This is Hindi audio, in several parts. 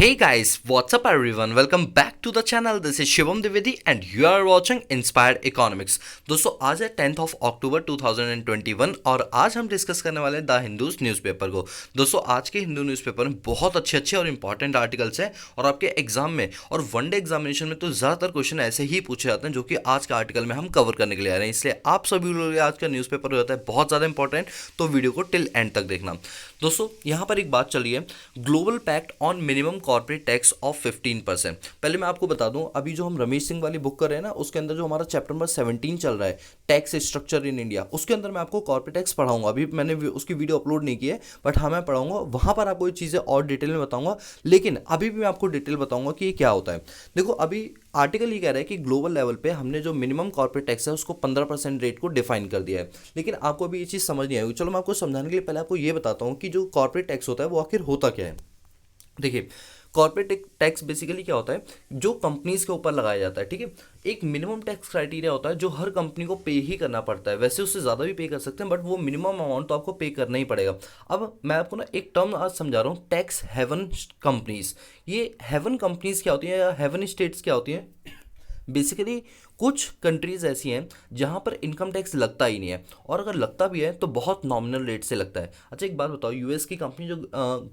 Hey guys, what's up everyone? Welcome back to the channel. This is Shivam Dwivedi and you are watching Inspired Economics. दोस्तों आज है 10th of October 2021 और आज हम डिस्कस करने वाले हैं द हिंदूज न्यूज़पेपर को। दोस्तों आज के हिंदू न्यूज़पेपर में बहुत अच्छे और इंपॉर्टेंट आर्टिकल्स हैं और आपके एग्जाम में और वनडे एग्जामिनेशन में तो ज़्यादातर क्वेश्चन ऐसे ही पूछे जाते हैं जो कि आज का आर्टिकल में हम कवर करने के लिए आ रहे हैं। इसलिए आप सभी लोग आज का न्यूज़पेपर हो जाता है बहुत ज़्यादा इंपॉर्टेंट, तो वीडियो को टिल एंड तक देखना। दोस्तों यहाँ पर एक बात चली है, global pact on minimum corporate tax of 15%। पहले मैं आपको बता दूं, अभी जो हम रमेश सिंह वाली बुक कर रहे हैं ना, उसके अंदर जो हमारा चैप्टर नंबर 17 चल रहा है, टैक्स स्ट्रक्चर इन इंडिया, उसके अंदर मैं आपको कॉर्पोरेट टैक्स पढ़ाऊंगा। अभी मैंने उसकी वीडियो अपलोड नहीं की है, बट हाँ मैं पढ़ाऊंगा, वहां पर आपको ये चीज़ें और डिटेल में बताऊंगा। लेकिन अभी भी मैं आपको डिटेल बताऊंगा कि ये क्या होता है। देखो अभी आर्टिकल ये कह रहा है कि ग्लोबल लेवल पे हमने जो मिनिमम कॉर्पोरेट टैक्स है उसको 15% रेट को डिफाइन कर दिया है। लेकिन आपको अभी ये चीज़ समझ नहीं आएगी। चलो मैं आपको समझाने के लिए पहले आपको ये बताता हूँ कि जो कॉर्पोरेट टैक्स होता है वो आखिर होता क्या है। देखिए कॉर्पोरेट टैक्स बेसिकली क्या होता है, जो कंपनीज के ऊपर लगाया जाता है। ठीक है, एक मिनिमम टैक्स क्राइटेरिया होता है जो हर कंपनी को पे ही करना पड़ता है। वैसे उससे ज़्यादा भी पे कर सकते हैं, बट वो मिनिमम अमाउंट तो आपको पे करना ही पड़ेगा। अब मैं आपको ना एक टर्म आज समझा रहा हूँ, टैक्स हेवन कंपनीज। ये हेवन कंपनीज क्या होती हैं या हेवन स्टेट्स क्या होती हैं? बेसिकली कुछ कंट्रीज ऐसी हैं जहां पर इनकम टैक्स लगता ही नहीं है, और अगर लगता भी है तो बहुत नॉमिनल रेट से लगता है। अच्छा एक बात बताओ, यूएस की कंपनी जो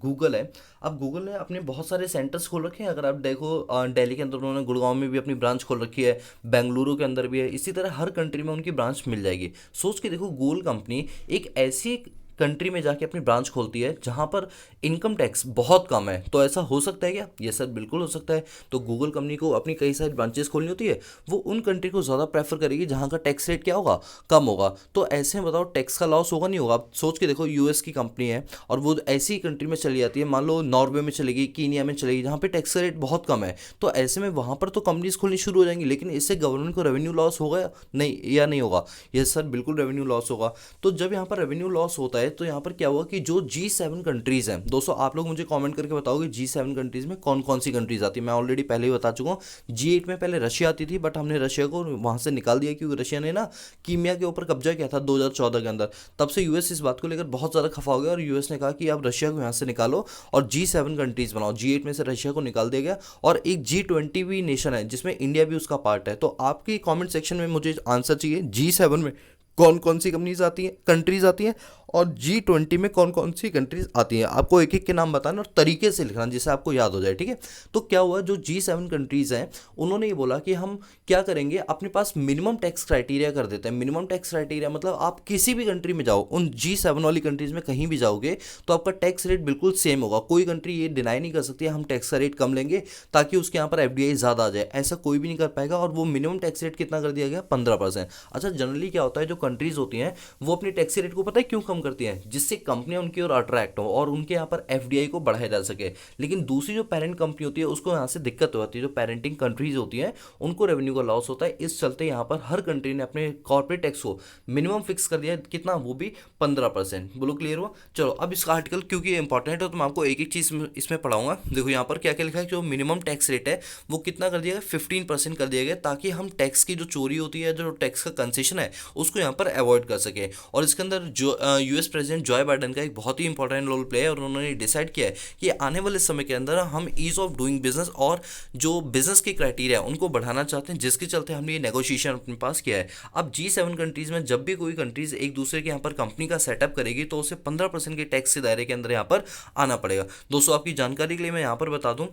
गूगल है, अब गूगल ने अपने बहुत सारे सेंटर्स खोल रखे हैं। अगर आप देखो दिल्ली के अंदर उन्होंने गुड़गांव में भी अपनी ब्रांच खोल रखी है, बेंगलुरु के अंदर भी है, इसी तरह हर कंट्री में उनकी ब्रांच मिल जाएगी। सोच के देखो, गूगल कंपनी एक ऐसी कंट्री में जाके अपनी ब्रांच खोलती है जहां पर इनकम टैक्स बहुत कम है। तो ऐसा हो सकता है क्या? ये सर बिल्कुल हो सकता है। तो गूगल कंपनी को अपनी कई सारी ब्रांचेस खोलनी होती है, वो उन कंट्री को ज़्यादा प्रेफर करेगी जहां का टैक्स रेट क्या होगा, कम होगा। तो ऐसे में बताओ टैक्स का लॉस होगा नहीं होगा? आप सोच के देखो, यूएस की कंपनी है और वो ऐसी कंट्री में चली जाती है, मान लो नॉर्वे में चलेगी, कीनिया में चलेगी, जहाँ पे टैक्स रेट बहुत कम है। तो ऐसे में वहाँ पर तो कंपनीज खोलनी शुरू हो जाएंगी, लेकिन इससे गवर्नमेंट को रेवेन्यू लॉस होगा नहीं या नहीं होगा? यस सर बिल्कुल रेवेन्यू लॉस होगा। तो जब यहाँ पर रेवेन्यू लॉस होता है तो यहाँ पर क्या हुआ कि जो G7 कंट्रीज हैं, दोस्तों आप लोग मुझे कमेंट करके बताओगे G7 कंट्रीज में कौन कौन सी कंट्रीज आती है। मैं ऑलरेडी पहले ही बता चुका हूँ, G8 में पहले रशिया आती थी, बट हमने रशिया को वहां से निकाल दिया क्योंकि रशिया ने ना कीमिया के ऊपर कब्जा किया था 2014 के अंदर। तब से यूएस इस बात को लेकर बहुत ज़्यादा खफा हो गया और यूएस ने कहा कि आप रशिया को यहाँ से निकालो और G7 कंट्रीज बनाओ। G8 में से रशिया को निकाल दिया गया और एक G20 भी नेशन है जिसमें इंडिया भी उसका पार्ट है। तो आपकी कॉमेंट सेक्शन में मुझे आंसर चाहिए, G7 में कौन कौन सी कंपनीज आती हैं, कंट्रीज आती हैं, और G20 में कौन कौन सी कंट्रीज आती हैं। आपको एक एक के नाम बताना और तरीके से लिखना जिससे आपको याद हो जाए। ठीक है, तो क्या हुआ, जो G7 कंट्रीज हैं उन्होंने ये बोला कि हम क्या करेंगे, अपने पास मिनिमम टैक्स क्राइटेरिया कर देते हैं। मिनिमम टैक्स क्राइटेरिया मतलब आप किसी भी कंट्री में जाओ, उन G7 वाली कंट्रीज में कहीं भी जाओगे तो आपका टैक्स रेट बिल्कुल सेम होगा। कोई कंट्री ये डिनाई नहीं कर सकती हम टैक्स का रेट कम लेंगे ताकि उसके यहाँ पर FDI ज़्यादा आ जाए, ऐसा कोई भी नहीं कर पाएगा। और वो मिनिमम टैक्स रेट कितना कर दिया गया, 15%। अच्छा जनरली क्या होता है, जो कंट्रीज होती हैं वो अपने टैक्स रेट को पता है क्यों कम करती हैं, जिससे कंपनियां उनकी ओर अट्रैक्ट हो और उनके यहाँ पर FDI को बढ़ाया जा सके। लेकिन दूसरी जो पेरेंट कंपनी होती है उसको यहाँ से दिक्कत होती है, जो पेरेंटिंग कंट्रीज होती हैं उनको रेवेन्यू का लॉस होता है। इस चलते यहाँ पर हर कंट्री ने अपने कॉर्पोरेट टैक्स को मिनिमम फिक्स कर दिया, कितना, वो भी 15%। बोलो क्लियर हुआ? चलो अब इसका आर्टिकल क्योंकि इंपॉर्टेंट है तो मैं आपको एक एक चीज़ इसमें पढ़ाऊंगा। देखो यहाँ पर क्या क्या लिखा है, जो मिनिमम टैक्स रेट है वो कितना कर दिया गया, 15% कर दिया गया, ताकि हम टैक्स की जो चोरी होती है, जो टैक्स का कंसेशन है, उसको यहाँ पर अवॉइड कर सके। और इसके अंदर जो यूएस प्रेसिडेंट जॉय बाइडन का एक बहुत ही इंपॉर्टेंट रोल प्ले है और उन्होंने डिसाइड किया है कि आने वाले समय के अंदर हम ईज ऑफ डूइंग बिजनेस और जो बिजनेस के क्राइटेरिया उनको बढ़ाना चाहते हैं, जिसके चलते हमने ये नेगोशिएशन अपने पास किया है। अब G7 कंट्रीज में जब भी कोई कंट्रीज एक दूसरे के यहाँ पर कंपनी का सेटअप करेगी तो उसे 15% के टैक्स के दायरे के अंदर यहाँ पर आना पड़ेगा। दोस्तों आपकी जानकारी के लिए मैं यहाँ पर बता दूँ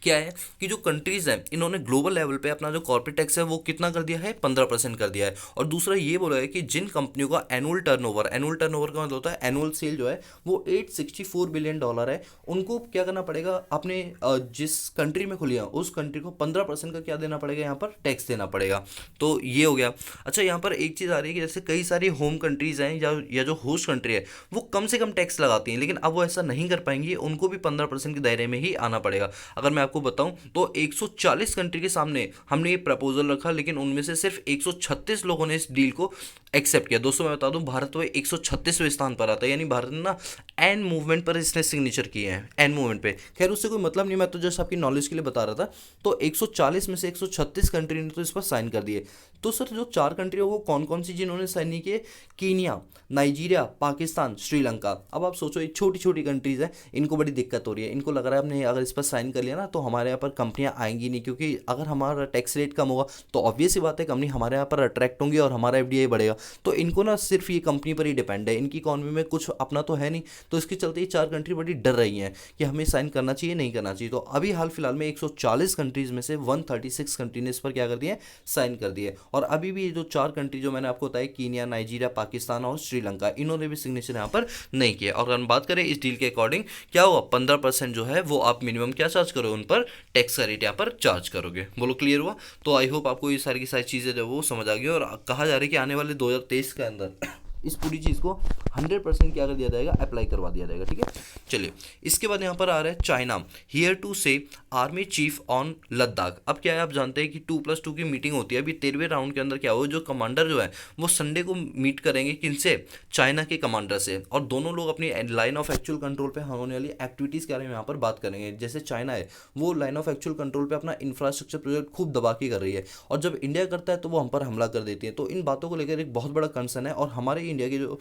क्या है कि जो कंट्रीज हैं इन्होंने ग्लोबल लेवल पे अपना जो कॉर्पोरेट टैक्स है वो कितना कर दिया है, 15% कर दिया है। और दूसरा ये बोला है कि जिन कंपनियों का एनुअल टर्नओवर का मतलब होता है एनुअल सेल जो है वो $864 बिलियन है, उनको क्या करना पड़ेगा, अपने जिस कंट्री में खुली है उस कंट्री को 15% का क्या देना पड़ेगा, यहाँ पर टैक्स देना पड़ेगा। तो ये हो गया। अच्छा यहाँ पर एक चीज़ आ रही है कि जैसे कई सारी होम कंट्रीज हैं या जो होस्ट कंट्री है वो कम से कम टैक्स लगाती हैं, लेकिन अब वो ऐसा नहीं कर पाएंगी, उनको भी 15% के दायरे में ही आना पड़ेगा। अगर मैं आपको बताऊं तो 140 कंट्री के सामने हमने ये प्रपोजल रखा, लेकिन उनमें से सिर्फ 136 लोगों ने इस डील को एक्सेप्ट किया। दोस्तों मैं बता दूं भारत वो 136वें स्थान पर आता है, यानी भारत ने ना एन मूवमेंट पर इसने सिग्नेचर किए हैं, एन मूवमेंट पे। खैर उससे कोई मतलब नहीं, मैं तो जस्ट आपकी नॉलेज के लिए बता रहा था। तो 140 में से 136 कंट्री ने तो इस पर साइन कर दिए। तो सर जो 4 कंट्री है वो कौन कौन सी जिन्होंने साइन नहीं किए? Kenya, Nigeria, Pakistan, Sri Lanka. अब आप सोचो ये छोटी छोटी कंट्रीज हैं, इनको बड़ी दिक्कत हो रही है। इनको लग रहा है हमने अगर इस पर साइन कर लिया ना तो हमारे यहाँ पर कंपनियां आएंगी नहीं, क्योंकि अगर हमारा टैक्स रेट कम होगा तो ऑब्वियस सी बात है कंपनी हमारे यहाँ पर अट्रैक्ट होंगी और हमारा एफडीआई बढ़ेगा। तो इनको ना सिर्फ ये कंपनी पर ही डिपेंड है, इनकी इकॉनमी में कुछ अपना तो है नहीं। तो इसके चलते ये 4 कंट्री बड़ी डर रही हैं कि हमें साइन करना चाहिए नहीं करना चाहिए। तो अभी हाल फिलहाल में 140 कंट्रीज में से 136 कंट्री ने इस पर क्या कर दिए? साइन कर दिए। और अभी भी जो 4 कंट्री जो मैंने आपको बताया, कीनिया, नाइजीरिया, पाकिस्तान और श्रीलंका, इन्होंने भी सिग्नेचर यहाँ पर नहीं किया। और अगर हम बात करें इस डील के अकॉर्डिंग क्या हुआ, 15% जो है वो आप मिनिमम क्या चार्ज करोगे, उन पर टैक्स का रेट यहाँ पर चार्ज करोगे। बोलो क्लियर हुआ? तो आई होप आपको ये सारी की सारी चीज़ें जो वो समझ आ गई। और कहा जा रहा है कि आने वाले 2023 के अंदर इस पूरी चीज़ को 100% क्या कर दिया जाएगा? अप्लाई करवा दिया जाएगा। ठीक है, चलिए इसके बाद यहाँ पर आ रहा है चाइना हियर टू से आर्मी चीफ ऑन लद्दाख। अब क्या है, आप जानते हैं कि 2+2 की मीटिंग होती है। अभी 13वें राउंड के अंदर क्या हो, जो कमांडर जो है वो संडे को मीट करेंगे, किनसे? चाइना के कमांडर से। और दोनों लोग अपनी लाइन ऑफ एक्चुअल कंट्रोल पे होने वाली एक्टिविटीज़ के बारे में यहाँ पर बात करेंगे। जैसे चाइना है वो लाइन ऑफ एक्चुअल कंट्रोल पे अपना इंफ्रास्ट्रक्चर प्रोजेक्ट खूब दबा के कर रही है, और जब इंडिया करता है तो वो हम पर हमला कर देती है। तो इन बातों को लेकर एक बहुत बड़ा कंसर्न है। और हमारे इंडिया के जो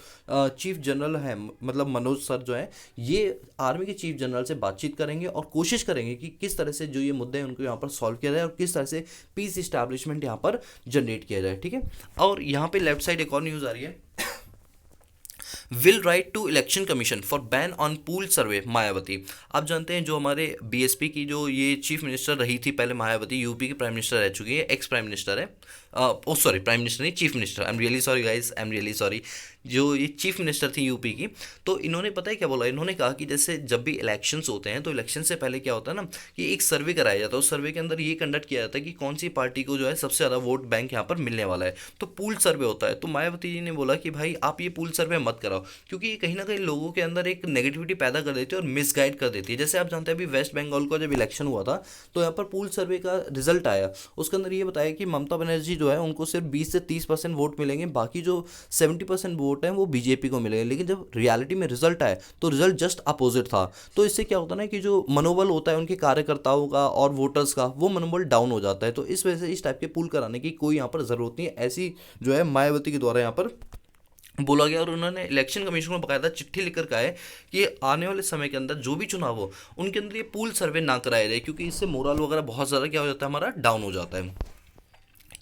चीफ जनरल है, मतलब मनोज सर जो है, ये आर्मी के चीफ जनरल से बातचीत करेंगे और कोशिश करेंगे कि किस तरह से जो ये मुद्दे हैं उनको यहाँ पर सॉल्व किया जाए और किस तरह से पीस इस्टेब्लिशमेंट यहाँ पर जनरेट किया जाए। ठीक है, और यहाँ पे लेफ्ट साइड एक और न्यूज़ आ रही है, will write to election commission for ban on poll survey Mayawati. आप जानते हैं जो हमारे बीएसपी की जो ये चीफ मिनिस्टर रही थी पहले, मायावती यूपी की प्राइम मिनिस्टर रह चुकी है, एक्स प्राइम मिनिस्टर है। ओ सॉरी, प्राइम मिनिस्टर नहीं, chief minister. I am really sorry guys, I am really sorry. जो ये चीफ मिनिस्टर थी यूपी की, तो इन्होंने पता है क्या बोला, इन्होंने कहा कि जैसे जब भी इलेक्शंस होते हैं तो इलेक्शन से पहले क्या होता है ना कि एक सर्वे कराया जाता है। उस सर्वे के अंदर ये कंडक्ट किया जाता है कि कौन सी पार्टी को जो है सबसे ज़्यादा वोट बैंक यहाँ पर मिलने वाला है। तो पूल सर्वे होता है। तो मायावती जी ने बोला कि भाई आप ये पूल सर्वे मत कराओ, क्योंकि ये कहीं ना कहीं लोगों के अंदर एक नेगेटिविटी पैदा कर देती है और मिसगाइड कर देती है। जैसे आप जानते हैं अभी वेस्ट बंगाल का जब इलेक्शन हुआ था तो यहाँ पर पूल सर्वे का रिजल्ट आया, उसके अंदर ये बताया कि ममता बनर्जी जो है उनको सिर्फ 20 से 30% वोट मिलेंगे, बाकी जो 70% वोट हैं वो बीजेपी को मिलेंगे। लेकिन जब रियलिटी में रिजल्ट आया तो रिजल्ट जस्ट अपोजिट था। तो इससे क्या होता है ना कि जो मनोबल होता है उनके कार्यकर्ताओं का और वोटर्स का, वो मनोबल डाउन हो जाता है। तो इस वजह से इस टाइप के पूल कराने की कोई यहाँ पर ज़रूरत नहीं है, ऐसी जो है मायावती के द्वारा यहाँ पर बोला गया। और उन्होंने इलेक्शन कमीशन को बकायदा चिट्ठी लिखकर कहा है कि आने वाले समय के अंदर जो भी चुनाव हो उनके अंदर ये पूल सर्वे ना कराया जाए, क्योंकि इससे मोरल वगैरह बहुत ज़्यादा क्या हो जाता है, हमारा डाउन हो जाता है।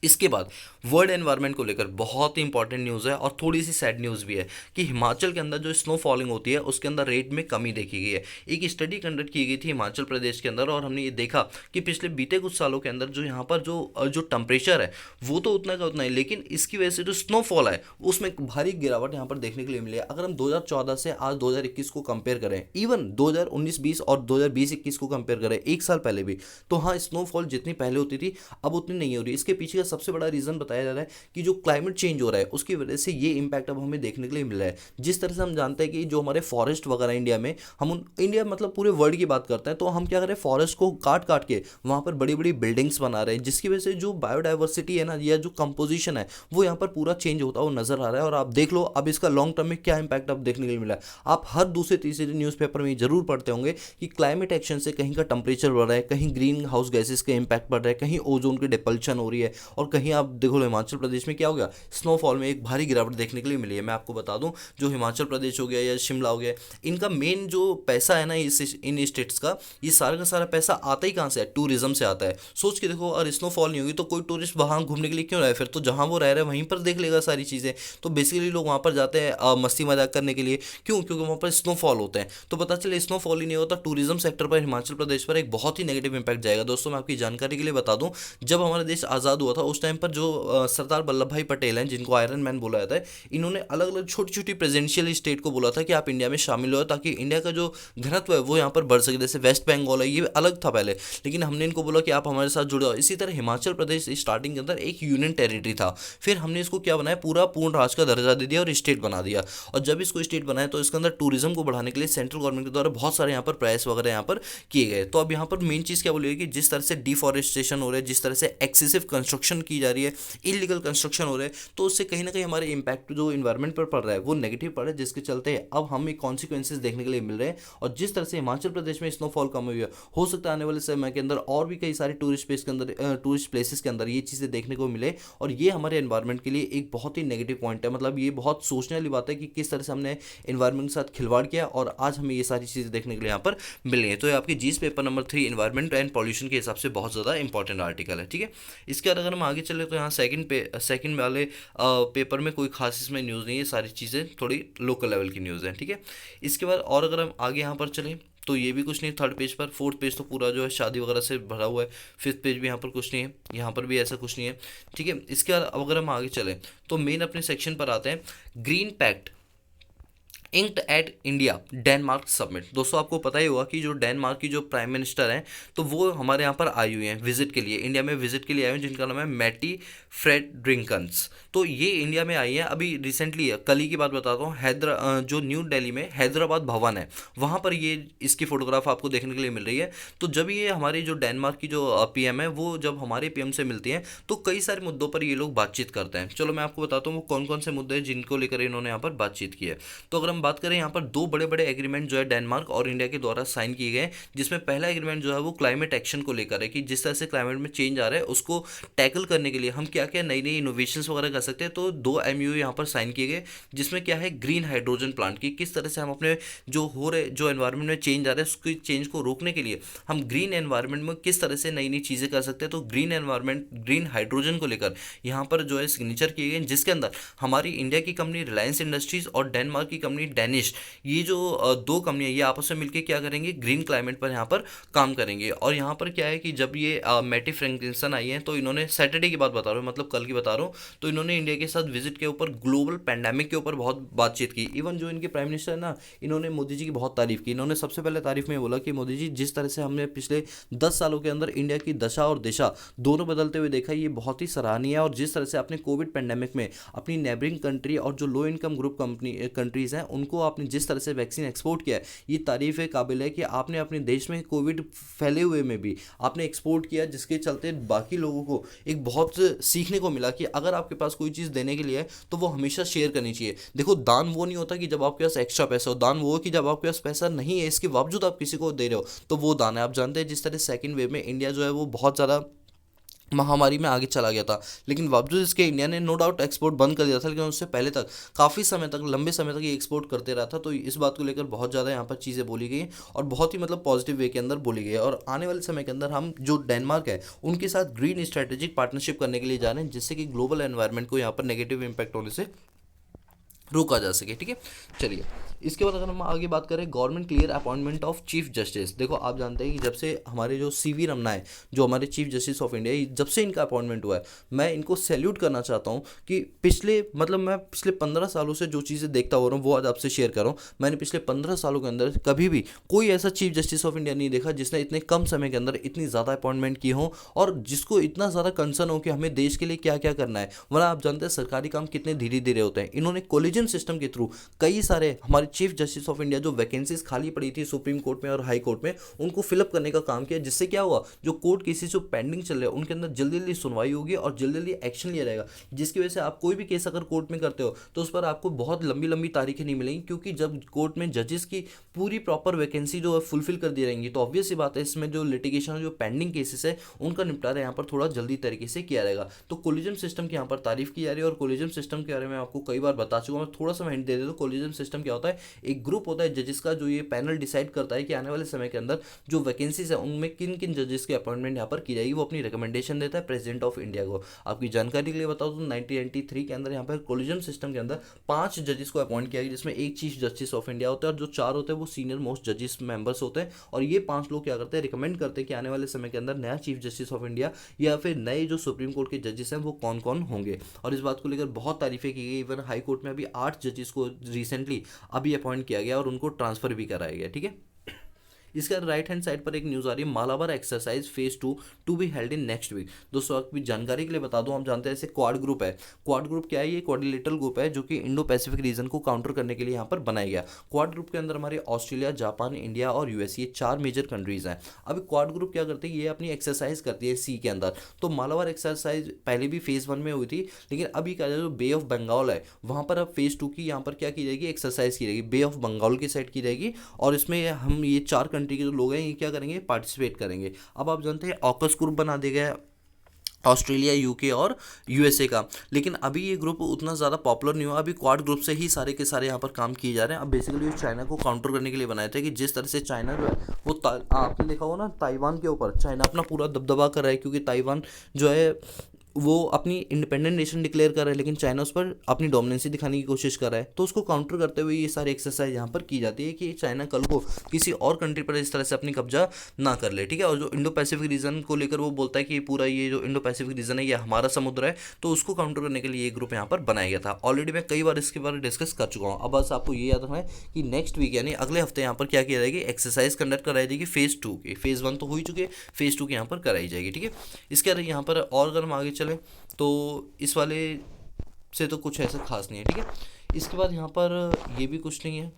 इसके बाद वर्ल्ड एनवायरनमेंट को लेकर बहुत ही इंपॉर्टेंट न्यूज़ है और थोड़ी सी सैड न्यूज़ भी है कि हिमाचल के अंदर जो स्नो फॉलिंग होती है उसके अंदर रेट में कमी देखी गई है। एक स्टडी कंडक्ट की गई थी हिमाचल प्रदेश के अंदर और हमने ये देखा कि पिछले बीते कुछ सालों के अंदर जो यहाँ पर जो टेम्परेचर है वो तो उतना का उतना है, लेकिन इसकी वजह से जो स्नोफॉल है उसमें भारी गिरावट यहाँ पर देखने के लिए मिली है। अगर हम 2014 से आज 2021 को कंपेयर करें, इवन 2019-20 और 2020-21 को कंपेयर करें, एक साल पहले भी, तो हाँ स्नोफॉल जितनी पहले होती थी अब उतनी नहीं हो रही। इसके पीछे का सबसे बड़ा रीज़न बताया जा रहा है कि जो क्लाइमेट चेंज हो रहा है उसकी वजह से ये इम्पैक्ट अब हमें देखने के लिए मिल रहा है। जिस तरह से हम जानते हैं कि जो हमारे फॉरेस्ट वगैरह इंडिया में, इंडिया मतलब पूरे वर्ल्ड की बात करते हैं, तो हम क्या करें, फॉरेस्ट को काट काट के वहाँ पर बड़ी बड़ी बिल्डिंग्स बना रहे हैं, जिसकी वजह से जो बायोडाइवर्सिटी है ना या जो कंपोजिशन है वो यहाँ पर पूरा चेंज होता हुआ नजर आ रहा है। और आप देख लो अब इसका लॉन्ग टर्म में क्या इंपैक्ट अब देखने के लिए मिला है। आप हर दूसरे तीसरे न्यूज़पेपर में जरूर पढ़ते होंगे कि क्लाइमेट एक्शन से कहीं का टेम्परेचर बढ़ रहा है, कहीं ग्रीन हाउस गैसेस के इंपैक्ट बढ़ रहा है, कहीं ओजोन की डिपल्शन हो रही है, और कहीं आप देखो हिमाचल प्रदेश में क्या हो गया, स्नोफॉल में एक भारी गिरावट देखने के लिए मिली है। मैं आपको बता दूं जो हिमाचल प्रदेश हो गया या शिमला हो गया, इनका मेन जो पैसा है ना इन स्टेट्स का, ये सारा का सारा पैसा आता ही कहाँ से है, टूरिज्म से आता है। सोच के देखो, और स्नोफॉल नहीं होगी तो कोई टूरिस्ट वहाँ घूमने के लिए क्यों रहा है, फिर तो जहाँ वो रह रहे हैं वहीं पर देख लेगा सारी चीज़ें। तो बेसिकली लोग वहाँ पर जाते हैं मस्ती मजाक करने के लिए, क्यों, क्योंकि वहाँ पर स्नोफॉल होते हैं। तो पता चले स्नोफॉल ही नहीं होता, टूरिज्म सेक्टर पर हिमाचल प्रदेश पर एक बहुत ही नेगेटिव इंपैक्ट जाएगा। दोस्तों मैं आपकी जानकारी के लिए बता दूं, जब हमारा देश आज़ाद हुआ था उस टाइम पर जो सरदार वल्लभ भाई पटेल हैं, जिनको आयरन मैन बोला जाता है, इन्होंने अलग अलग छोटी छोटी प्रेसिडेंशियल स्टेट को बोला था कि आप इंडिया में शामिल हो, ताकि इंडिया का जो घनत्व है वो यहाँ पर बढ़ सके। जैसे वेस्ट बंगाल है, ये अलग था पहले, लेकिन हमने इनको बोला कि आप हमारे साथ जुड़े हो। इसी तरह हिमाचल प्रदेश स्टार्टिंग के अंदर एक यूनियन टेरिटरी था, फिर हमने इसको क्या बनाया, पूरा पूर्ण राज्य का दर्जा दे दिया और स्टेट बना दिया। और जब इसको स्टेट बनाया तो इसके अंदर टूरिज्म को बढ़ाने के लिए सेंट्रल गवर्नमेंट के द्वारा बहुत सारे यहाँ पर प्रयास वगैरह यहाँ पर किए गए। तो अब यहाँ पर मेन चीज़ क्या बोली कि जिस तरह से डिफॉरेस्टेशन हो रहा है, जिस तरह से एक्सेसिव कंस्ट्रक्शन की जा रही है, इलीगल कंस्ट्रक्शन हो रहा है, तो उससे कहीं ना कहीं हमारे इम्पैक्ट जो इन्वायरमेंट पर पड़ रहा है वो नेगेटिव पड़ रहा है, जिसके चलते अब हमें कॉन्सिक्वेंसेज देखने के लिए मिल रहे हैं। और जिस तरह से हिमाचल प्रदेश में स्नोफॉल कम हुई है, हो सकता है आने वाले समय के अंदर और भी कई सारे टूरिस्ट प्लेस के अंदर टूरिस्ट प्लेसेस के अंदर ये चीज़ें देखने को मिले। और ये हमारे एनवायरनमेंट के लिए एक बहुत ही नेगेटिव पॉइंट है। मतलब ये बहुत सोचने वाली बात है कि किस तरह से हमने एनवायरनमेंट के साथ खिलवाड़ किया और आज हमें ये सारी चीज़ें देखने के लिए यहाँ पर मिल रही है। तो ये आपकी GS paper number 3 environment and pollution के हिसाब से बहुत ज़्यादा इंपॉर्टेंट आर्टिकल है। ठीक है, इसके बाद अगर हम आगे चले तो यहाँ सेकंड वाले पेपर में कोई खास इसमें न्यूज़ नहीं है, सारी चीज़ें थोड़ी लोकल लेवल की न्यूज़ है। ठीक है, इसके बाद और अगर हम आगे यहाँ पर चलें तो ये भी कुछ नहीं, थर्ड पेज पर, फोर्थ पेज तो पूरा जो है शादी वगैरह से भरा हुआ है, फिफ्थ पेज भी यहाँ पर कुछ नहीं है, यहाँ पर भी ऐसा कुछ नहीं है। ठीक है, इसके बाद अगर हम आगे चलें तो मेन अपने सेक्शन पर आते हैं, green pact inked at India Denmark submit. दोस्तों आपको पता ही होगा कि जो डेनमार्क की जो प्राइम मिनिस्टर हैं तो वो हमारे यहाँ पर आई हुई हैं विजिट के लिए, इंडिया में विजिट के लिए आए हुए हैं, जिनका नाम है मैटी फ्रेडरिंकन्स। तो ये इंडिया में आई हैं अभी रिसेंटली, कल ही की बात बताता हूँ। जो न्यू दिल्ली में हैदराबाद भवन है वहाँ पर ये इसकी फोटोग्राफ आपको देखने के लिए मिल रही है। तो जब ये हमारी जो डेनमार्क की जो पीएम है वो जब हमारे पीएम से मिलती हैं तो कई सारे मुद्दों पर ये लोग बातचीत करते हैं। चलो मैं आपको बताता हूँ वो कौन कौन से मुद्दे हैं जिनको लेकर इन्होंने यहाँ पर बातचीत की है। तो अगर हम बात करें यहाँ पर दो बड़े बड़े एग्रीमेंट जो है डेनमार्क और इंडिया के द्वारा साइन किए गए, जिसमें पहला एग्रीमेंट जो है वो क्लाइमेट एक्शन को लेकर है कि जिस तरह से क्लाइमेट में चेंज आ रहा है उसको टैकल करने के लिए हम क्या क्या नई नई इनोवेशंस वगैरह कर सकते हैं। तो दो एमयू यहाँ पर साइन किए गए, जिसमें क्या है ग्रीन हाइड्रोजन प्लांट की किस तरह से हम अपने जो एनवायरनमेंट में चेंज आ रहा है उसकी चेंज को रोकने के लिए हम ग्रीन एनवायरनमेंट में किस तरह से नई नई चीज़ें कर सकते हैं। तो ग्रीन एनवायरनमेंट ग्रीन हाइड्रोजन को लेकर यहाँ पर जो है सिग्नेचर किए गए, जिसके अंदर हमारी इंडिया की कंपनी रिलायंस इंडस्ट्रीज और डेनमार्क की कंपनी डेनिश, ये जो दो कंपनियां ये आपस में मिलकर क्या करेंगे, ग्रीन क्लाइमेट पर यहाँ पर काम करेंगे। और यहाँ पर क्या है कि जब ये मैटी फ्रैंकलिंसन आई हैं तो इन्होंने सैटरडे की बात बता रहा हूँ, मतलब कल की बता रहा हूँ, तो इन्होंने इंडिया के साथ विजिट के ऊपर ग्लोबल पैंडेमिक के ऊपर बहुत बातचीत की। इवन जो इनके प्राइम मिनिस्टर है ना, इन्होंने मोदी जी की बहुत तारीफ की। इन्होंने सबसे पहले तारीफ में बोला कि मोदी जी जिस तरह से हमने पिछले 10 सालों के अंदर इंडिया की दशा और दिशा दोनों बदलते हुए देखा, ये बहुत ही सराहनीय है। और जिस तरह से आपने कोविड पैंडेमिक में अपनी नेबरिंग कंट्री और जो लो इनकम ग्रुप कंट्रीज़ हैं उनको आपने जिस तरह से वैक्सीन एक्सपोर्ट किया है, ये तारीफ़ काबिल है कि आपने अपने देश में कोविड फैले हुए में भी आपने एक्सपोर्ट किया, जिसके चलते बाकी लोगों को एक बहुत सीखने को मिला कि अगर आपके पास कोई चीज़ देने के लिए है तो वो हमेशा शेयर करनी चाहिए। देखो दान वो नहीं होता कि जब आपके पास एक्स्ट्रा पैसा हो, दान वो है कि जब आपके पास पैसा नहीं है इसके बावजूद आप किसी को दे रहे हो तो वो दान है। आप जानते हैं जिस तरह सेकेंड वेव में इंडिया जो है वो बहुत ज़्यादा महामारी में आगे चला गया था, लेकिन बावजूद इसके इंडिया ने नो डाउट एक्सपोर्ट बंद कर दिया था, लेकिन उससे पहले तक काफ़ी समय तक लंबे समय तक ये एक्सपोर्ट करते रहा था। तो इस बात को लेकर बहुत ज़्यादा यहाँ पर चीज़ें बोली गई और बहुत ही मतलब पॉजिटिव वे के अंदर बोली गई है। और आने वाले समय के अंदर हम जो डेनमार्क है उनके साथ ग्रीन स्ट्रेटेजिक पार्टनरशिप करने के लिए जा रहे हैं, जिससे कि ग्लोबल एनवायरनमेंट को यहाँ पर नेगेटिव इम्पैक्ट होने से रोका जा सके। ठीक है, चलिए इसके बाद अगर हम आगे बात करें government clear appointment of chief justice. देखो आप जानते हैं कि जब से हमारे जो सीवी रमना है जो हमारे चीफ जस्टिस ऑफ इंडिया, जब से इनका अपॉइंटमेंट हुआ है मैं इनको सैल्यूट करना चाहता हूँ कि मैं पिछले 15 सालों से जो चीज़ें देखता हो रहा हूँ वो आज आपसे शेयर कर रहा हूँ। मैंने पिछले 15 सालों के अंदर कभी भी कोई ऐसा चीफ जस्टिस ऑफ इंडिया नहीं देखा जिसने इतने कम समय के अंदर इतनी ज़्यादा अपॉइंटमेंट की हो और जिसको इतना ज़्यादा कंसर्न हो कि हमें देश के लिए क्या क्या करना है। वरना आप जानते हैं सरकारी काम कितने धीरे धीरे होते हैं। इन्होंने कोलिजियम सिस्टम के थ्रू कई सारे हमारे चीफ जस्टिस ऑफ इंडिया जो वैकेंसीज खाली पड़ी थी सुप्रीम कोर्ट में और हाई कोर्ट में उनको फिलअप करने का काम किया, जिससे क्या हुआ जो कोर्ट केसेस जो पेंडिंग चल रहे हैं उनके अंदर जल्दी जल्दी सुनवाई होगी और जल्दी जल्दी एक्शन लिया जाएगा, जिसकी वजह से आप कोई भी केस अगर कोर्ट में करते हो तो उस पर आपको बहुत लंबी लंबी तारीखें नहीं मिलेंगी, क्योंकि जब कोर्ट में जजेस की पूरी प्रॉपर वैकेंसी जो है फुलफिल कर दी रहेंगी तो ऑब्वियस सी बात है इसमें जो लिटिगेशन जो पेंडिंग केसेस है उनका निपटारा यहाँ पर थोड़ा जल्दी तरीके से किया जाएगा। तो कोलिजियम सिस्टम की यहाँ पर तारीफ की जा रही है और कोलिजियम सिस्टम के बारे में आपको कई बार बता चुका हूँ, मैं पर थोड़ा सा हिंट दे दे तो कोलिजियम सिस्टम क्या होता है, एक ग्रुप होता है जजेस का जो ये पैनल डिसाइड करता है कि आने वाले समय के अंदर जो वैकेंसीज है उनमें किन किन जजेस की अपॉइंटमेंट यहाँ पर की जाएगी, वो अपनी रिकमेंडेशन देता है प्रेसिडेंट ऑफ इंडिया को। आपकी जानकारी के लिए बताओ तो 1993 के अंदर यहाँ पर कोलिजियम सिस्टम के अंदर 5 जजेस को अपॉइंट किया गया, जिसमें एक चीफ जस्टिस ऑफ इंडिया होता है और जो 4 होते हैं वो सीनियर मोस्ट जजेस मेंबर्स होते हैं। और ये 5 लोग क्या करते हैं, रिकमेंड करते हैं कि आने वाले समय के अंदर नया चीफ जस्टिस ऑफ इंडिया या फिर नए जो सुप्रीम कोर्ट के जजेस हैं वो कौन कौन होंगे। और इस बात को लेकर बहुत तारीफें की गई। इवन हाई कोर्ट में अभी 8 जजेस को रिसेंटली अभी अपॉइंट किया गया और उनको ट्रांसफर भी कराया गया। ठीक है, इसका राइट हैंड साइड पर एक न्यूज़ आ रही है, Malabar exercise phase 2 to be held in next week. दोस्तों आपकी जानकारी के लिए बता दूं, हम जानते हैं जैसे क्वाड ग्रुप है। क्वाड ग्रुप क्या है, ये क्वाड्रिलेटरल ग्रुप है जो कि इंडो पैसिफिक रीजन को काउंटर करने के लिए यहाँ पर बनाया गया। क्वाड ग्रुप के अंदर हमारे ऑस्ट्रेलिया, जापान, इंडिया और यूएस, ये 4 मेजर कंट्रीज हैं। अभी क्वाड ग्रुप क्या करते हैं, ये अपनी एक्सरसाइज करती है सी के अंदर। तो मालाबार एक्सरसाइज पहले भी फेज 1 में हुई थी, लेकिन अभी क्या जो बे ऑफ बंगाल है वहाँ पर अब फेज 2 की यहाँ पर क्या की जाएगी, एक्सरसाइज की जाएगी, बे ऑफ बंगाल की साइड की जाएगी। और इसमें हम ये 4 कंट्री के जो लोग हैं ये क्या करेंगे, पार्टिसिपेट करेंगे। अब आप जानते हैं ऑकस ग्रुप बना दिया गया ऑस्ट्रेलिया, यूके और यूएसए का, लेकिन अभी ये ग्रुप उतना ज़्यादा पॉपुलर नहीं हुआ। अभी क्वाड ग्रुप से ही सारे के सारे यहाँ पर काम किए जा रहे हैं। अब बेसिकली ये चाइना को काउंटर करने के लिए बनाए थे कि जिस तरह से चाइना जो है वो आपने देखा हो ना, ताइवान के ऊपर चाइना अपना पूरा दबदबा कर रहा है, क्योंकि ताइवान जो है वो अपनी इंडिपेंडेंट नेशन डिक्लेयर कर रहा है, लेकिन चाइना उस पर अपनी डोमिनेंसी दिखाने की कोशिश कर रहा है। तो उसको काउंटर करते हुए ये सारी एक्सरसाइज यहाँ पर की जाती है कि चाइना कल को किसी और कंट्री पर इस तरह से अपनी कब्जा ना कर ले। ठीक है, और जो इंडो पैसिफिक रीजन को लेकर वो बोलता है कि पूरा ये जो इंडो पैसिफिक रीजन है ये हमारा समुद्र है, तो उसको काउंटर करने के लिए ये ग्रुप यहाँ पर बनाया गया था। ऑलरेडी मैं कई बार इसके बारे में डिस्कस कर चुका हूँ। अब बस आपको ये याद रखना है कि नेक्स्ट वीक यानी अगले हफ्ते यहाँ पर क्या किया जाएगी, एक्सरसाइज कंडक्ट कराई जाएगी फेज 2 की। फेज 1 तो हो ही चुके, फेज 2 की यहाँ पर कराई जाएगी। ठीक है, इसके अलावा यहाँ पर और अगर हम आगे चलें तो इस वाले से तो कुछ ऐसा खास नहीं है। ठीक है, इसके बाद यहाँ पर ये भी कुछ नहीं है,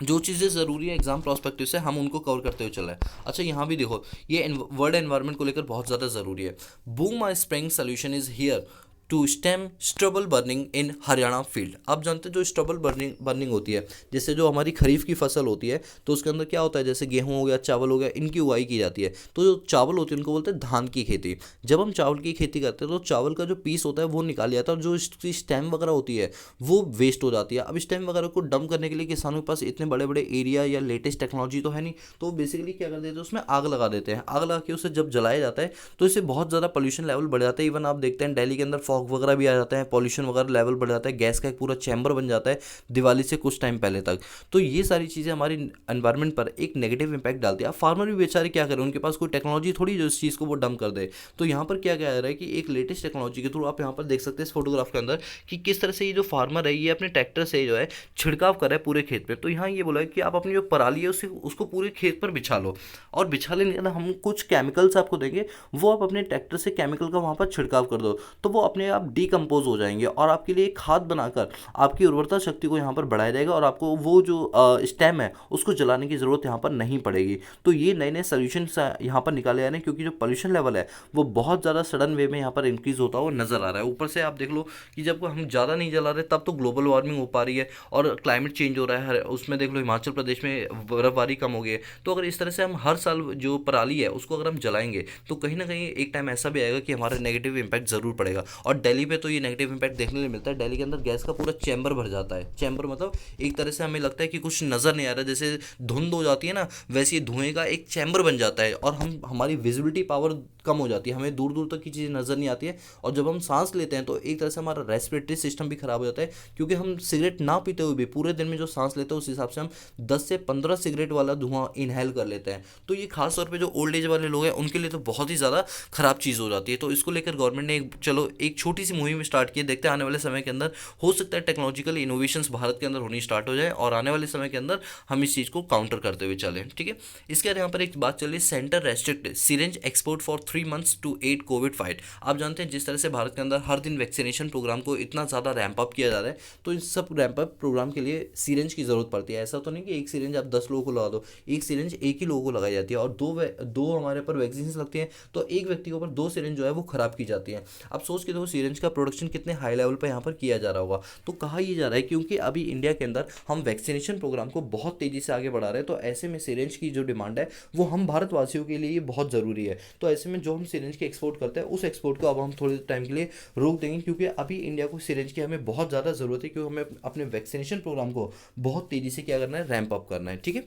जो चीज़ें ज़रूरी है एग्जाम प्रोस्पेक्टिव से हम उनको कवर करते हुए चल रहे हैं। अच्छा यहाँ भी देखो, ये वर्ल्ड एनवायरनमेंट को लेकर बहुत ज़्यादा ज़रूरी है। Boom my spring solution is here to stem stubble burning in Haryana field. आप जानते हैं जो स्ट्रबल बर्निंग होती है, जैसे जो हमारी खरीफ की फसल होती है तो उसके अंदर क्या होता है, जैसे गेहूं हो गया, चावल हो गया, इनकी उगाई की जाती है। तो जो चावल होती है उनको बोलते हैं धान की खेती। जब हम चावल की खेती करते हैं तो चावल का जो पीस होता है वो निकाल जाता है और जो इसकी स्टेम वगैरह होती है वो वेस्ट हो जाती है। अब स्टेम वगैरह को डंप करने के लिए किसानों के पास इतने बड़े बड़े एरिया या लेटेस्ट टेक्नोलॉजी तो है नहीं, तो बेसिकली क्या कर देते हैं, उसमें आग लगा देते हैं। आग लगा के उसे जब जलाया जाता है तो इससे बहुत ज़्यादा पोल्यूशन लेवल बढ़ जाता है। इवन आप देखते हैं दिल्ली के अंदर फॉग वगैरह भी आ जाता है, पॉल्यूशन वगैरह लेवल बढ़ जाता है, गैस का एक पूरा चैम्बर बन जाता है दिवाली से कुछ टाइम पहले तक। तो ये सारी चीज़ें हमारी एनवायरनमेंट पर एक नेगेटिव इंपैक्ट डालती है। अब फार्मर भी बेचारे क्या करें, उनके पास कोई टेक्नोलॉजी थोड़ी जो इस चीज़ को वो डंप कर दे। तो यहाँ पर क्या कह रहा है कि एक लेटेस्ट टेक्नोलॉजी के थ्रू आप यहाँ पर देख सकते हैं इस फोटोग्राफ के अंदर कि किस तरह से ये जो फार्मर है ये अपने ट्रैक्टर से जो है छिड़काव कर रहा है पूरे खेत पर। तो यहाँ ये बोला है कि आप अपनी जो पराली है उसको पूरे खेत पर बिछा लो, और बिछा लेने के बाद हम कुछ केमिकल्स आपको देंगे, वो आप अपने ट्रैक्टर से केमिकल का वहाँ पर छिड़काव कर दो, तो वो अपने आप डीकम्पोज हो जाएंगे और आपके लिए खाद बनाकर आपकी उर्वरता शक्ति को यहाँ पर बढ़ाया जाएगा और आपको वो जो स्टेम है उसको जलाने की ज़रूरत यहाँ पर नहीं पड़ेगी। तो ये नए नए सोल्यूशन यहाँ पर निकाले जा रहे हैं, क्योंकि जो पोल्यूशन लेवल है वो बहुत ज़्यादा सडन वे में यहाँ पर इंक्रीज होता हुआ नजर आ रहा है। ऊपर से आप देख लो कि जब हम ज़्यादा नहीं जला रहे तब तो ग्लोबल वार्मिंग हो पा रही है और क्लाइमेट चेंज हो रहा है। उसमें देख लो हिमाचल प्रदेश में बर्फबारी कम हो गई है। तो अगर इस तरह से हम हर साल जो पराली है उसको अगर हम जलाएंगे तो कहीं ना कहीं एक टाइम ऐसा भी आएगा कि हमारा नेगेटिव इंपैक्ट ज़रूर पड़ेगा। और दिल्ली पे तो ये नेगेटिव इंपैक्ट देखने को मिलता है। दिल्ली के अंदर गैस का पूरा चैम्बर भर जाता है। चैम्बर मतलब एक तरह से हमें लगता है कि कुछ नज़र नहीं आ रहा, जैसे धुंध हो जाती है ना, वैसे ही धुएं का एक चैम्बर बन जाता है और हमारी विजिबिलिटी पावर कम हो जाती है, हमें दूर दूर तक की चीज़ें नज़र नहीं आती है। और जब हम सांस लेते हैं तो एक तरह से हमारा रेस्पिरेटरी सिस्टम भी खराब हो जाता है, क्योंकि हम सिगरेट ना पीते हुए भी पूरे दिन में जो सांस लेते हैं उस हिसाब से हम 10 से 15 सिगरेट वाला धुआं इनहेल कर लेते हैं। तो ये खास तौर पे जो ओल्ड एज वाले लोग हैं उनके लिए तो बहुत ही ज़्यादा खराब चीज़ हो जाती है। तो इसको लेकर गवर्नमेंट ने चलो एक छोटी सी मुहिम स्टार्ट की है। देखते हैं आने वाले समय के अंदर हो सकता है टेक्नोलॉजिकल इनोवेशंस भारत के अंदर होनी स्टार्ट हो जाए और आने वाले समय के अंदर हम इस चीज़ को काउंटर करते हुए चलें। ठीक है, इसके बाद यहाँ पर एक बात चल रही है, centre restrict syringe export for 3 months to aid Covid fight. आप जानते हैं जिस तरह से भारत के अंदर हर दिन वैक्सीनेशन प्रोग्राम को इतना ज़्यादा रैंप अप किया जा रहा है, तो इस सब रैंप अप प्रोग्राम के लिए सिरिंज की ज़रूरत पड़ती है। ऐसा तो नहीं कि एक सिरिंज आप 10 लोगों को लगा दो, एक सिरिंज एक ही लोगों को लगाई जाती है और दो हमारे पर वैक्सीन लगती हैं तो एक व्यक्ति के ऊपर 2 सिरिंज जो है वो खराब की जाती है। आप सोच के देखो सिरिंज का प्रोडक्शन कितने हाई लेवल पर यहाँ पर किया जा रहा होगा। तो कहा यह जा रहा है क्योंकि अभी इंडिया के अंदर हम वैक्सीनेशन प्रोग्राम को बहुत तेज़ी से आगे बढ़ा रहे हैं, तो ऐसे में सिरिंज की जो डिमांड है वो हम भारतवासियों के लिए बहुत ज़रूरी है। तो ऐसे में जो हम सिरिंज के एक्सपोर्ट करते हैं उस एक्सपोर्ट को अब हम थोड़े टाइम के लिए रोक देंगे, क्योंकि अभी इंडिया को सिरिंज की हमें बहुत ज़्यादा ज़रूरत है, क्योंकि हमें अपने वैक्सीनेशन प्रोग्राम को बहुत तेज़ी से क्या करना है, रैंप अप करना है। ठीक है,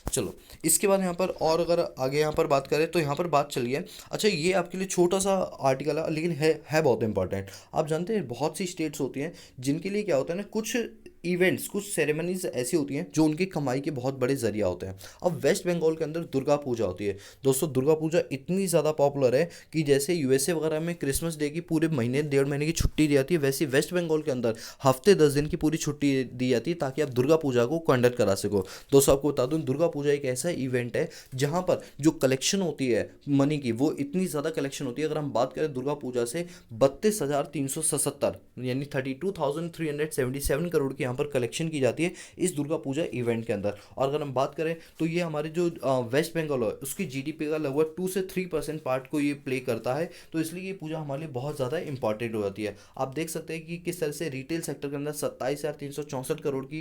चलो इसके बाद यहाँ पर और अगर आगे यहाँ पर बात करें तो यहाँ पर बात चली है। अच्छा, ये आपके लिए छोटा सा आर्टिकल है लेकिन है बहुत इंपॉर्टेंट। आप जानते हैं बहुत सी स्टेट्स होती हैं जिनके लिए क्या होता है ना, कुछ इवेंट्स, कुछ सेरेमनीज ऐसी होती हैं जो उनकी कमाई के बहुत बड़े जरिया होते हैं। अब वेस्ट बंगाल के अंदर दुर्गा पूजा होती है। दोस्तों, दुर्गा पूजा इतनी ज़्यादा पॉपुलर है कि जैसे यूएसए वगैरह में क्रिसमस डे की पूरे महीने 1.5 महीने की छुट्टी दी जाती है, वैसे वेस्ट बंगाल के अंदर हफ्ते 10 दिन की पूरी छुट्टी दी जाती है ताकि आप दुर्गा पूजा को कंडक्ट करा सको। दोस्तों, आपको बता दूं, दुर्गा पूजा एक ऐसा इवेंट है जहां पर जो कलेक्शन होती है मनी की, वो इतनी ज़्यादा कलेक्शन होती है। अगर हम बात करें दुर्गा पूजा से 32,377 यानी 32,377 करोड़ की यहाँ पर कलेक्शन की जाती है इस दुर्गा पूजा इवेंट के अंदर। और अगर हम बात करें तो ये हमारे जो वेस्ट बंगाल है उसकी जीडीपी का लगभग 2 से 3% पार्ट को ये प्ले करता है। तो इसलिए ये पूजा हमारे लिए बहुत ज़्यादा इंपॉर्टेंट हो जाती है। आप देख सकते हैं कि किस तरह से रिटेल सेक्टर के अंदर 27,364 करोड़ की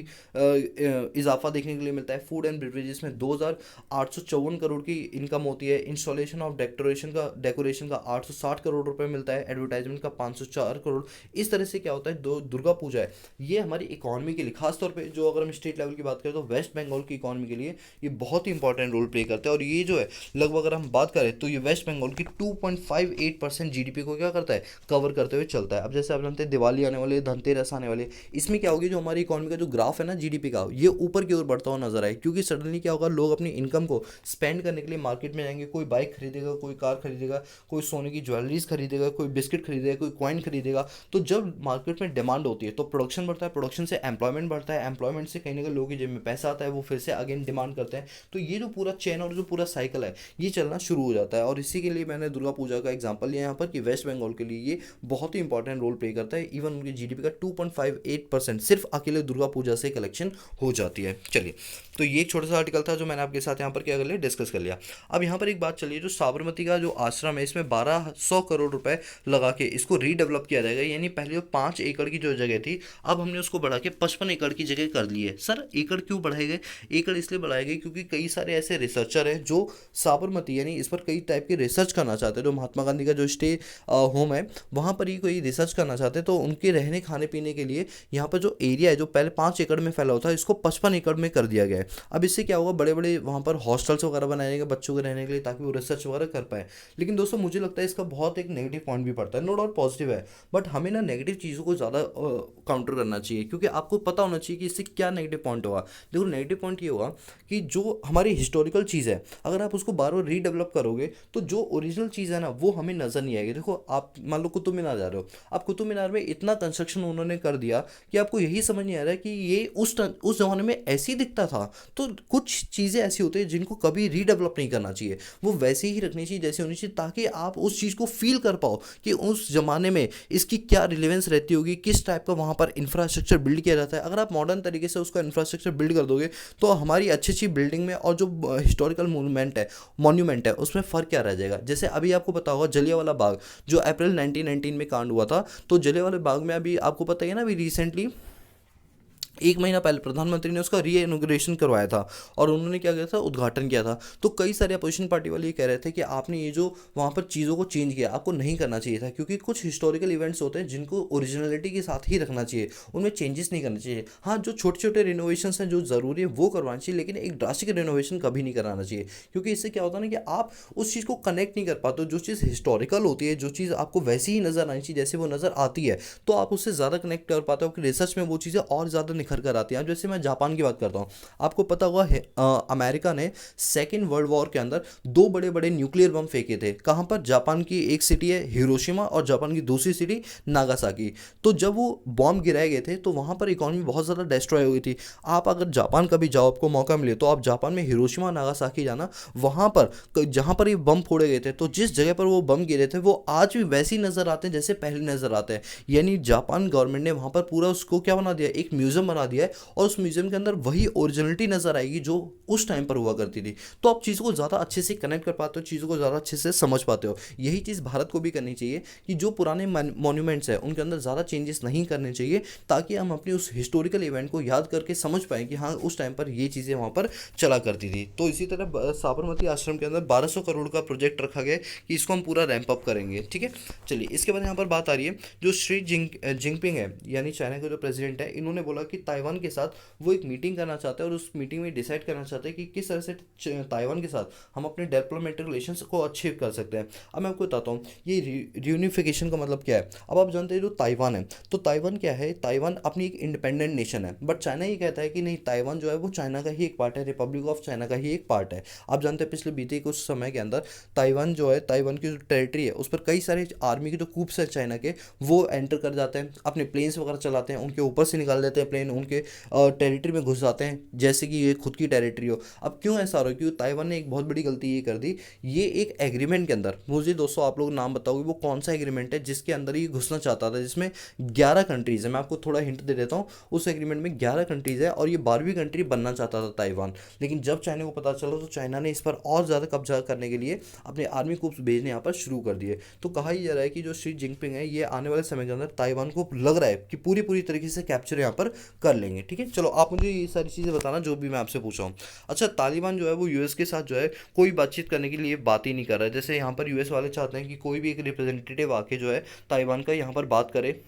इजाफा देखने के लिए मिलता है। फूड एंड बेवरेजेस में 2,854 करोड़ की इनकम होती है। इंस्टॉलेशन ऑफ डेकोरेशन का 860 करोड़ रुपए मिलता है। एडवर्टाइजमेंट का 504 करोड़। इस तरह से क्या होता है, दो दुर्गा पूजा है ये हमारी इकोनॉमी के लिए, खासतौर पे जो अगर हम स्टेट लेवल की बात करें तो वेस्ट बंगाल की इकोनॉमी के लिए ये बहुत ही इंपॉर्टेंट रोल प्ले करता है। और ये जो है लगभग अगर हम बात करें तो ये वेस्ट बंगाल की 2.58% जीडीपी को क्या करता है, कवर करते हुए चलता है। अब जैसे आप जानते हैं दिवाली आने वाले, धनतेरस आने वाले, इसमें क्या होगी, जो हमारी इकोनॉमी का जो ग्राफ है ना जीडीपी का, ये ऊपर की ओर बढ़ता हुआ नजर आए। क्योंकि सडनली क्या होगा, लोग अपनी इनकम को स्पेंड करने के लिए मार्केट में जाएंगे। कोई बाइक खरीदेगा, कोई कार खरीदेगा, कोई सोने की ज्वेलरीज खरीदेगा, कोई बिस्किट खरीदेगा, कोई कॉइन खरीदेगा। तो जब मार्केट में डिमांड होती है तो प्रोडक्शन बढ़ता है, प्रोडक्शन से एम्प्लॉयमेंट बढ़ता है, एम्प्लॉयमेंट से कहीं ना कहीं लोगों की जेब में पैसा आता है, वो फिर से अगेन डिमांड करते हैं। तो ये जो पूरा चेन और जो पूरा साइकिल है ये चलना शुरू हो जाता है। और इसी के लिए मैंने दुर्गा पूजा का एग्जांपल लिया यहाँ पर कि वेस्ट बंगाल के लिए ये बहुत ही इंपॉर्टेंट रोल प्ले करता है। इवन उनकी जीडीपी का 2.58% सिर्फ अकेले दुर्गा पूजा से कलेक्शन हो जाती है। चलिए, तो ये एक छोटा सा आर्टिकल था जो मैंने आपके साथ यहाँ पर क्या कर लिया, डिस्कस कर लिया। अब यहाँ पर एक बात चलिए, जो साबरमती का जो आश्रम है इसमें 1200 करोड़ रुपए लगा के इसको रीडेवलप किया जाएगा। यानी पहले जो 5 एकड़ की जो जगह थी अब हमने उसको बढ़ा के 55 एकड़ की जगह कर ली है। सर, एकड़ क्यों बढ़ाए गए? एकड़ इसलिए बढ़ाए गए क्योंकि कई सारे ऐसे रिसर्चर हैं जो साबरमती यानी इस पर कई टाइप के रिसर्च करना चाहते हैं। जो महात्मा गांधी का जो स्टे होम है वहाँ पर ही कोई रिसर्च करना चाहते हैं, तो उनके रहने खाने पीने के लिए यहाँ पर जो एरिया है जो पहले 5 एकड़ में फैला होता है इसको 55 एकड़ में कर दिया गया है। अब इससे क्या होगा, बड़े बड़े वहाँ पर हॉस्टल्स वगैरह बनाए जाएंगे बच्चों के रहने के लिए ताकि वो रिसर्च वगैरह कर पाए। लेकिन दोस्तों, मुझे लगता है इसका बहुत एक नेगेटिव पॉइंट भी पड़ता है। नो डाउट पॉजिटिव है, बट हमें ना नेगेटिव चीज़ों को ज़्यादा काउंटर करना चाहिए, क्योंकि आपको पता होना चाहिए कि इससे क्या नेगेटिव पॉइंट होगा। देखो, नेगेटिव पॉइंट ये होगा कि जो हमारी हिस्टोरिकल चीज़ है अगर आप उसको बार बार रीडेवलप करोगे तो जो ओरिजिनल चीज़ है ना वो हमें नज़र नहीं आएगी। देखो, आप मान लो कुतुब मीनार जा रहे हो, आप कुतुब मीनार में इतना कंस्ट्रक्शन उन्होंने कर दिया कि आपको यही समझ नहीं आ रहा है कि ये उस जमाने में ऐसे ही दिखता था। तो कुछ चीज़ें ऐसी होती हैं जिनको कभी रीडेवलप नहीं करना चाहिए, वो वैसे ही रखनी चाहिए जैसे होनी चाहिए, ताकि आप उस चीज़ को फील कर पाओ कि उस जमाने में इसकी क्या रिलेवेंस रहती होगी, किस टाइप का वहाँ पर इंफ्रास्ट्रक्चर बिल्ड किया जाता है। अगर आप मॉडर्न तरीके से उसका इंफ्रास्ट्रक्चर बिल्ड कर दोगे तो हमारी अच्छी अच्छी बिल्डिंग में और जो हिस्टोरिकल मॉन्यूमेंट है उसमें फ़र्क क्या रह जाएगा। जैसे अभी आपको पता होगा जलियांवाला बाग जो अप्रैल 1919 में कांड हुआ था, तो जलियांवाला बाग में अभी आपको पता है ना, अभी रिसेंटली 1 महीना पहले प्रधानमंत्री ने उसका री-इनॉग्रेशन करवाया था और उन्होंने क्या किया था, उद्घाटन किया था। तो कई सारे अपोजिशन पार्टी वाले ये कह रहे थे कि आपने ये जो वहाँ पर चीज़ों को चेंज किया आपको नहीं करना चाहिए था, क्योंकि कुछ हिस्टोरिकल इवेंट्स होते हैं जिनको ओरिजिनलिटी के साथ ही रखना चाहिए, उनमें चेंजेस नहीं करना चाहिए। हाँ, जो छोटे छोटे रिनोवेशन हैं जो ज़रूरी है वो करवाना चाहिए, लेकिन एक ड्रास्टिक रिनोवेशन कभी नहीं कराना चाहिए, क्योंकि इससे क्या होता है ना कि आप उस चीज़ को कनेक्ट नहीं कर पाते। जो चीज़ हिस्टोरिकल होती है, जो चीज़ आपको वैसी ही नज़र आनी चाहिए जैसे वो नज़र आती है, तो आप उससे ज़्यादा कनेक्ट कर पाते हो कि रिसर्च में वो चीज़ें और ज़्यादा निखर कर आती हैं। जैसे मैं जापान की बात करता हूँ, आपको पता होगा अमेरिका ने सेकेंड वर्ल्ड वॉर के अंदर 2 बड़े बड़े न्यूक्लियर बम फेंके थे। कहाँ पर? जापान की एक सिटी है हिरोशिमा और जापान की दूसरी सिटी नागासाकी। तो जब वो बॉम्ब गिराए गए थे तो वहाँ पर इकोनॉमी बहुत ज़्यादा डिस्ट्रॉय हुई थी। आप अगर जापान कभी जाओ, आपको मौका मिले तो आप जापान में हिरोशिमा नागासाकी जाना, वहाँ पर जहाँ पर ये बम फोड़े गए थे तो जिस जगह पर वो बम गिरे थे वो आज भी वैसे ही नज़र आते हैं जैसे पहले नज़र आते हैं। यानी जापान गवर्नमेंट ने वहाँ पर पूरा उसको क्या बना दिया, एक म्यूजियम बना दिया है और उस म्यूजियम के अंदर वही ओरिजिनलिटी नज़र आएगी जो उस टाइम पर हुआ करती थी। तो आप चीज़ों को ज़्यादा अच्छे से कनेक्ट कर पाते हो, चीज़ों को ज़्यादा अच्छे से समझ पाते हो। यही चीज़ भारत को भी करनी चाहिए कि जो पुराने मॉन्यूमेंट्स हैं उनके अंदर ज़्यादा चेंजेस नहीं करने चाहिए, ताकि हम अपनी उस हिस्टोरिकल इवेंट को याद करके समझ पाएँ कि हाँ उस टाइम पर ये चीज़ें वहाँ पर चला करती थी। तो इसी तरह साबरमती आश्रम के अंदर 1200 करोड़ का प्रोजेक्ट रखा गया है कि इसको हम पूरा रैंप अप करेंगे। ठीक है, चलिए इसके बाद यहाँ पर बात आ रही है जो श्री जिनपिंग है यानी चाइना के जो प्रेसिडेंट है, इन्होंने बोला कि ताइवान के साथ वो एक मीटिंग करना चाहते हैं और उस मीटिंग में डिसाइड करना चाहते हैं कि किस तरह से ताइवान के साथ हम अपने डेवलपमेंटल रिलेशंस को अच्छे कर सकते हैं। अब मैं आपको बताता हूँ ये रियूनिफिकेशन का मतलब क्या है। अब आप जानते हैं जो ताइवान है, तो ताइवान क्या है, ताइवान अपनी एक इंडिपेंडेंट नेशन है, बट चाइना ये कहता है कि नहीं, ताइवान जो है वो चाइना का ही एक पार्ट है, रिपब्लिक ऑफ चाइना का ही एक पार्ट है। आप जानते हैं पिछले बीते कुछ समय के अंदर ताइवान जो है, ताइवान की जो टेरिटरी है उस पर कई सारे आर्मी के जो कूप्स है चाइना के, वो एंटर कर जाते हैं, अपने प्लेन्स वगैरह चलाते हैं, उनके ऊपर से निकाल देते हैं प्लेन, उनके टेरिटरी में घुस जाते हैं जैसे कि ये खुद की टेरिटरी हो। अब क्यों ऐसा हो रहा है, क्योंकि ताइवान ने एक बहुत बड़ी गलती ये कर दी, ये एक एग्रीमेंट के अंदर, मुझे दोस्तों आप लोग नाम बताओगे वो कौन सा एग्रीमेंट है जिसके अंदर ये घुसना चाहता था, जिसमें 11 कंट्रीज है। मैं आपको थोड़ा हिंट दे देता हूँ, उस एग्रीमेंट में 11 कंट्रीज है और ये 12वीं कंट्री बनना चाहता था ताइवान। लेकिन जब चाइना को पता चला तो चाइना ने इस पर और ज़्यादा कब्जा करने के लिए अपने आर्मी कूप्स भेजने यहाँ पर शुरू कर दिए। तो कहा ही जा रहा है कि जो शी जिनपिंग है ये आने वाले समय के अंदर ताइवान को लग रहा है कि पूरी पूरी तरीके से कैप्चर यहाँ पर कर लेंगे। ठीक है, चलो आप मुझे ये सारी चीज़ें बताना जो भी मैं आपसे पूछा हूँ। अच्छा, तालिबान जो है वो यूएस के साथ जो है कोई बातचीत करने के लिए बात ही नहीं कर रहा है। जैसे यहाँ पर यूएस वाले चाहते हैं कि कोई भी एक रिप्रेजेंटेटिव आके जो है ताइवान का यहाँ पर बात करे,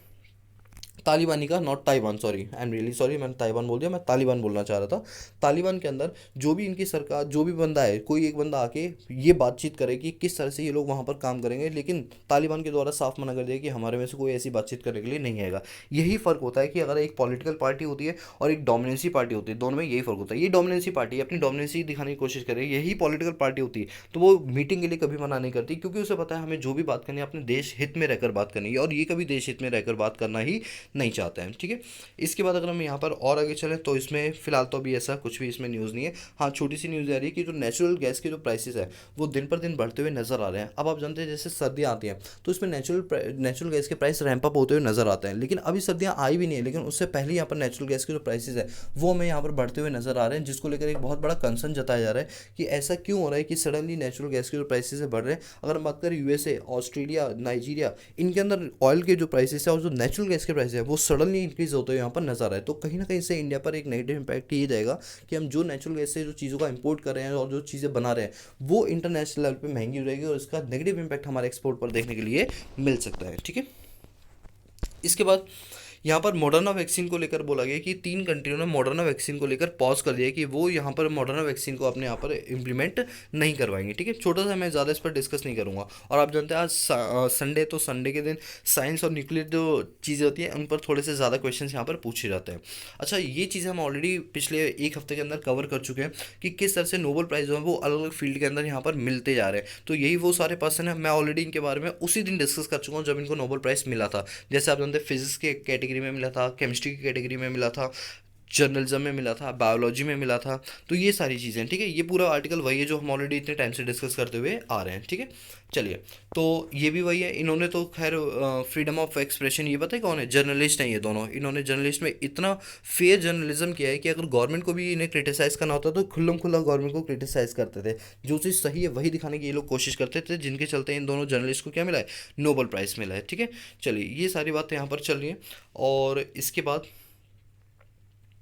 तालिबानी का, not Taiwan, sorry I am really sorry, मैंने ताइवान बोल दिया, मैं तालिबान बोलना चाह रहा था। तालिबान के अंदर जो भी इनकी सरकार, जो भी बंदा है, कोई एक बंदा आके ये बातचीत करे कि किस तरह से ये लोग वहाँ पर काम करेंगे, लेकिन तालिबान के द्वारा साफ मना कर दिया कि हमारे में से कोई ऐसी बातचीत करने के लिए नहीं आएगा। यही फ़र्क होता है कि अगर एक पॉलिटिकल पार्टी होती है और एक डोमिनेंसी पार्टी होती है, दोनों में यही फ़र्क होता है। ये डोमिनेंसी पार्टी अपनी डोमिनेंसी दिखाने की कोशिश करे, यही पॉलिटिकल पार्टी होती है तो वो मीटिंग के लिए कभी मना नहीं करती, क्योंकि उसे पता है हमें जो भी बात करनी है अपने देश हित में रहकर बात करनी है, और ये कभी देश हित में रहकर बात करना ही नहीं चाहते हैं। ठीक है, इसके बाद अगर हम यहाँ पर और आगे चलें तो इसमें फिलहाल तो अभी ऐसा कुछ भी इसमें न्यूज़ नहीं है। हाँ, छोटी सी न्यूज़ आ रही है कि जो नेचुरल गैस के जो प्राइसेस है वो दिन पर दिन बढ़ते हुए नज़र आ रहे हैं। अब आप जानते हैं जैसे सर्दियाँ आती हैं तो इसमें नेचुरल गैस के प्राइस रैंप अप होते हुए नज़र आते हैं, लेकिन अभी सर्दियाँ आई भी नहीं है, लेकिन उससे पहले यहाँ पर नेचुरल गैस के जो प्राइसेस है वो हमें यहाँ पर बढ़ते हुए नज़र आ रहे हैं, जिसको लेकर एक बहुत बड़ा कंसर्न जताया जा रहा है कि ऐसा क्यों हो रहा है कि सडनली नेचुरल गैस के जो प्राइसेस है बढ़ रहे हैं। अगर हम बात करें यूएसए, ऑस्ट्रेलिया, नाइजीरिया, इनके अंदर ऑयल के जो प्राइसेस है और जो नेचुरल गैस के प्राइस है वो सडनली इंक्रीज होते हुए यहाँ पर नजर आए। तो कहीं ना कहीं से इंडिया पर एक नेगेटिव इंपैक्ट ये जाएगा कि हम जो नेचुरल गैस से जो चीज़ों का इंपोर्ट कर रहे हैं और जो चीज़ें बना रहे हैं वो इंटरनेशनल लेवल पे महंगी हो रहेगी और इसका नेगेटिव इंपैक्ट हमारे एक्सपोर्ट पर देखने के लिए मिल सकता है। ठीक है, इसके बाद यहाँ पर मॉडर्ना वैक्सीन को लेकर बोला गया कि 3 कंट्रियों ने मॉडर्ना वैक्सीन को लेकर पॉज कर दिया कि वो यहाँ पर मॉडर्ना वैक्सीन को अपने यहाँ पर इम्प्लीमेंट नहीं करवाएंगे। ठीक है, छोटा सा, मैं ज़्यादा इस पर डिस्कस नहीं करूँगा। और आप जानते हैं आज संडे, तो संडे के दिन साइंस और न्यूक्लियर जो चीज़ें होती हैं उन पर थोड़े से ज़्यादा क्वेश्चन यहाँ पर पूछे जाते हैं। अच्छा, ये चीज़ें हम ऑलरेडी पिछले एक हफ्ते के अंदर कवर कर चुके हैं कि किस तरह से नोबेल प्राइज़ जो है वो अलग अलग फील्ड के अंदर यहाँ पर मिलते जा रहे हैं। तो यही वो सारे पर्सन हैं, मैं ऑलरेडी इनके बारे में उसी दिन डिस्कस कर चुका हूँ जब इनको नोबेल प्राइज़ मिला था। जैसे आप जानते हैं फिजिक्स के कैटेगरी में मिला था, केमिस्ट्री की कैटेगरी में मिला था, जर्नलिज्म में मिला था, बायोलॉजी में मिला था। तो ये सारी चीज़ें, ठीक है, ये पूरा आर्टिकल वही है जो हम ऑलरेडी इतने टाइम से डिस्कस करते हुए आ रहे हैं। ठीक है, चलिए, तो ये भी वही है। इन्होंने तो खैर फ्रीडम ऑफ एक्सप्रेशन, ये पता है कौन है, जर्नलिस्ट हैं ये दोनों। इन्होंने जर्नलिस्ट में इतना फेयर जर्नलिज्म किया है कि अगर गवर्नमेंट को भी इन्हें क्रिटिसाइज़ करना होता तो खुल्लम खुल्ला गवर्नमेंट को क्रिटिसाइज़ करते थे। जो चीज़ सही है वही दिखाने की ये लोग कोशिश करते थे, जिनके चलते इन दोनों जर्नलिस्ट को क्या मिला है, नोबेल प्राइज़ मिला है। ठीक है, चलिए, ये सारी बातें यहाँ पर चल रही हैं। और इसके बाद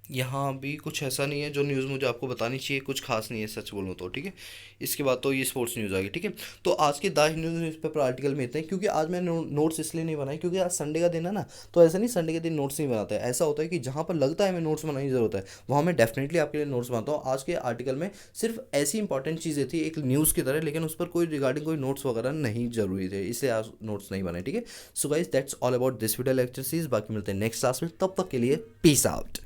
यहाँ भी कुछ ऐसा नहीं है जो न्यूज़ मुझे आपको बतानी चाहिए, कुछ खास नहीं है सच बोलूँ तो। ठीक है, इसके बाद तो ये स्पोर्ट्स न्यूज़ आ गई। ठीक है, तो आज के द हिंदू न्यूज़पेपर आर्टिकल में इतने, क्योंकि आज मैंने नोट्स इसलिए नहीं बनाए क्योंकि आज संडे का दिन है ना, तो ऐसा नहीं संडे के दिन नोट्स नहीं बनाते हैं। ऐसा होता है कि जहाँ पर लगता है हमें नोट्स बनाने की ज़रूरत है वहाँ मैं डेफिनेटली आपके लिए नोट्स बनाता हूँ। आज के आर्टिकल में सिर्फ ऐसी इंपॉर्टेंट चीज़ें थी एक न्यूज़ की तरह, लेकिन उस पर कोई रिगार्डिंग कोई नोट्स वगैरह नहीं जरूरी थे, इसलिए आज नोट्स नहीं बने। ठीक है, so guys that's all about this video lecture series. बाकी मिलते हैं नेक्स्ट क्लास में, तब तक के लिए पीस आउट।